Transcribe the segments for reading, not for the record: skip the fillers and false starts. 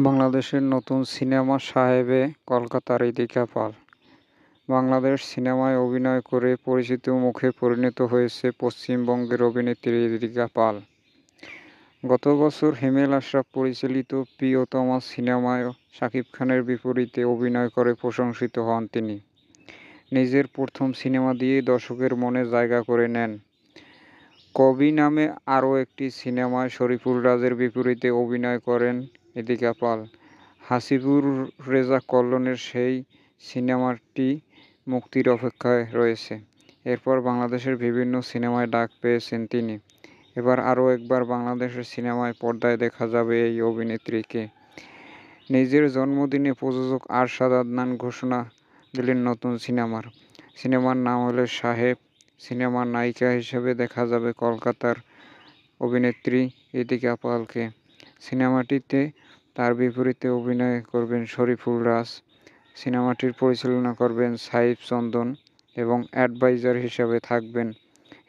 বাংলাদেশের নতুন সিনেমা সাহেবে কলকাতার ইদিকা পাল। বাংলাদেশ সিনেমায় অভিনয় করে পরিচিত মুখে পরিণত হয়েছে পশ্চিমবঙ্গের অভিনেত্রী ইদিকা পাল। গত বছর হিমেল আশরাফ পরিচালিত প্রিয়তমা সিনেমায় শাকিব খানের বিপরীতে অভিনয় করে প্রশংসিত হন তিনি। নিজের প্রথম সিনেমা দিয়েই দর্শকের মনে জায়গা করে নেন। কবি নামে আরও একটি সিনেমায় শরীফুল রাজের বিপরীতে অভিনয় করেন ইদিকা পাল। হাসিবুর রেজা কল্লোলের সেই সিনেমাটি মুক্তির অপেক্ষায় রয়েছে। এরপর বাংলাদেশের বিভিন্ন সিনেমায় ডাক পেয়েছেন তিনি। এবার আরও একবার বাংলাদেশের সিনেমায় পর্দায় দেখা যাবে এই অভিনেত্রীকে। নিজের জন্মদিনে প্রযোজক আরশাদ আদনান ঘোষণা দিলেন নতুন সিনেমার নাম হলো সাহেব। সিনেমার নায়িকা হিসেবে দেখা যাবে কলকাতার অভিনেত্রী ইদিকা পালকে। সিনেমাটিতে তার বিপরীতে অভিনয় করবেন শরীফুল রাজ। সিনেমাটির পরিচালনা করবেন সাইফ চন্দন এবং অ্যাডভাইজার হিসেবে থাকবেন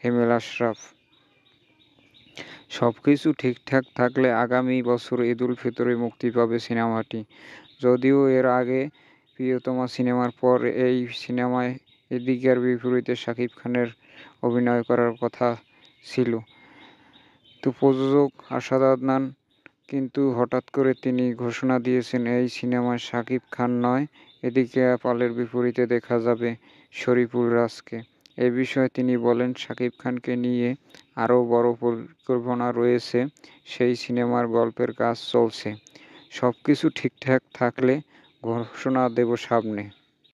হিমেল আশরাফ। সবকিছু ঠিকঠাক থাকলে আগামী বছর ঈদুল ফিতরে মুক্তি পাবে সিনেমাটি। যদিও এর আগে প্রিয়তমা সিনেমার পর এই সিনেমায় ইদিকার বিপরীতে শাকিব খানের অভিনয় করার কথা ছিল। তো প্রযোজক আরশাদ আদনান কিন্তু হঠাৎ করে তিনি ঘোষণা দিয়েছেন এই সিনেমায় শাকিব খান নয়, ইদিকা পালের বিপরীতে দেখা যাবে শরীফুল রাজকে। এ বিষয়ে তিনি বলেন, শাকিব খানকে নিয়ে আরও বড় পরিকল্পনা রয়েছে। সেই সিনেমার গল্পের কাজ চলছে। সবকিছু ঠিকঠাক থাকলে ঘোষণা দেব সামনে।